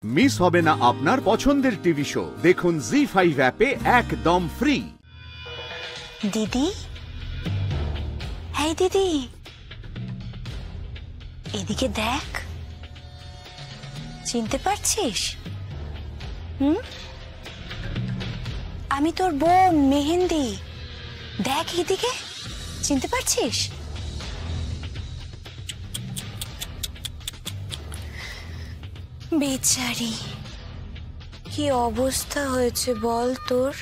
Miss হবে না আপনার পছন্দের টিভি শো। দেখুন জি5 অ্যাপে একদম ফ্রি। দিদি, হ্যাঁ দিদি, এদিকে দেখ, চিনতে পারছিস? আমি তোর বোন মেহেন্দি। দেখ এদিকে, চিনতে পারছিস? বেচারি, কি অবস্থা হয়েছে বল তোর?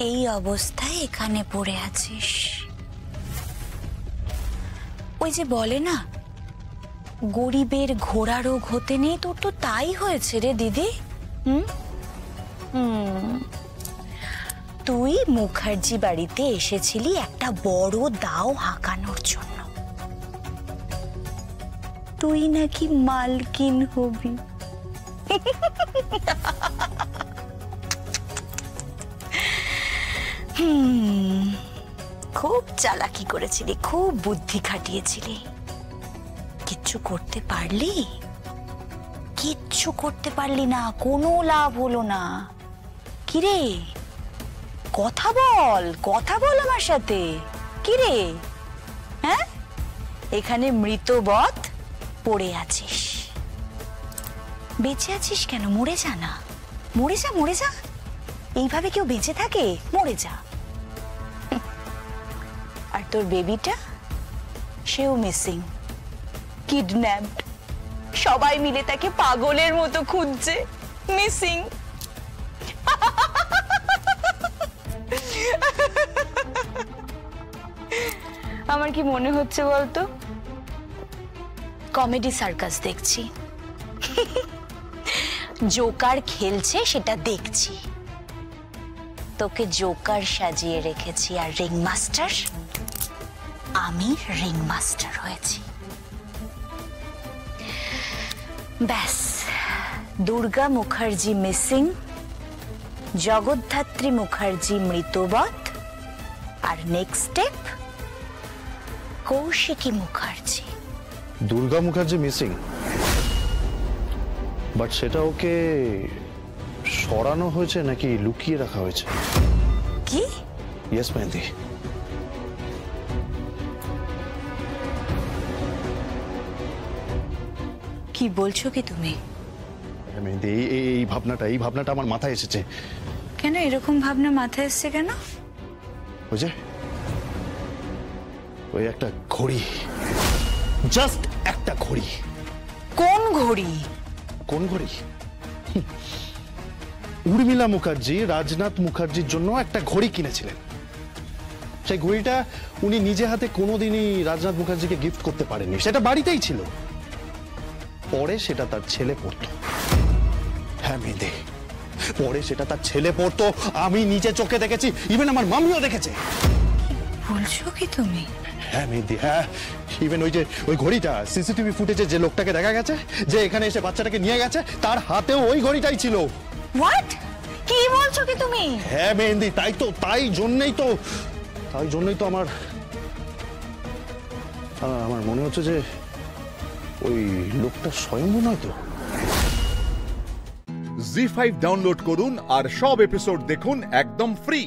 এই অবস্থায় এখানে পড়ে আছিস। ওই যে বলে না, গরিবের ঘোড়া রোগ হতে নেই, তোর তো তাই হয়েছে রে দিদি। তুই মুখার্জি বাড়িতে এসেছিলি একটা বড় দাও হাঁকানোর জন্য। তুই নাকি মালকিন হবি। খুব চালাকি করেছিলি, খুব বুদ্ধি খাটিয়েছিলি। কিচ্ছু করতে পারলি? কিচ্ছু করতে পারলি না, কোনো লাভ হলো না। কিরে, কথা বল, কথা বল আমার সাথে। কিরে, হ্যাঁ, এখানে মৃতবৎ পড়ে আছিস। বেঁচে আছিস কেন? মরে যা না, মরে যা, মরে যা। এইভাবে কেউ বেঁচে থাকে? মরে যা। আর তোর বেবিটা, সেও মিসিং, কিডন্যাপড। সবাই মিলে তাকে পাগলের মতো খুঁজছে। মিসিং। আমার কি মনে হচ্ছে বলতো? কমেডি সার্কাস দেখছি। জোকার খেলছে সেটা দেখছি। তোকে জোকার সাজিয়ে রেখেছি, আর রিং মাস্টার, আমি রিং মাস্টার হয়েছি। ব্যাস, দুর্গা মুখার্জি মিসিং, জগদ্ধাত্রী মুখার্জি মৃতবৎ, আর next step Kaushiki Mukherjee. Durga Mukherjee missing, but সেটা ওকে সরানো হয়েছে নাকি লুকিয়ে রাখা হয়েছে? কি? ইয়েস মেহেন্দি। কি বলছো কি তুমি? মেহেন্দি, এই ভাবনাটা আমার মাথায় এসেছে। কেন এরকম ভাবনা মাথায় এসছে কেন? ওই একটা ঘড়ি, জাস্ট একটা ঘড়ি। কোন ঘড়ি? কোন ঘড়ি? উর্মিলা মুখার্জি রাজনাথ মুখার্জির জন্য একটা ঘড়ি কিনেছিলেন। সেই ঘড়িটা উনি নিজে হাতে কোনোদিনই রাজনাথ মুখার্জিকে গিফট করতে পারেননি, সেটা বাড়িতেই ছিল। পরে সেটা তার ছেলে পরতো। হ্যাঁ মেহেন্দি, পরে সেটা তার ছেলে পরতো, আমি নিজে চোখে দেখেছি, ইভেন আমার মামিও দেখেছে। বলছো কি তুমি? হ্যাঁ মেহেন্দি, হ্যাঁ। ইভেন ওই ঘড়িটা সিসিটিভি ফুটেজে যে লোকটাকে দেখা গেছে, যে এখানে এসে বাচ্চাটাকে নিয়ে গেছে, তার হাতেও ওই ঘড়িটাই ছিল। হোয়াট? কি বলছো কি তুমি? হ্যাঁ মেহেন্দি, তাই জন্যই তো আমার মনে হচ্ছে যে ওই লোকটা স্বয়ম্ভু নয় তো। জি5 ডাউনলোড করুন আর সব এপিসোড দেখুন একদম ফ্রি।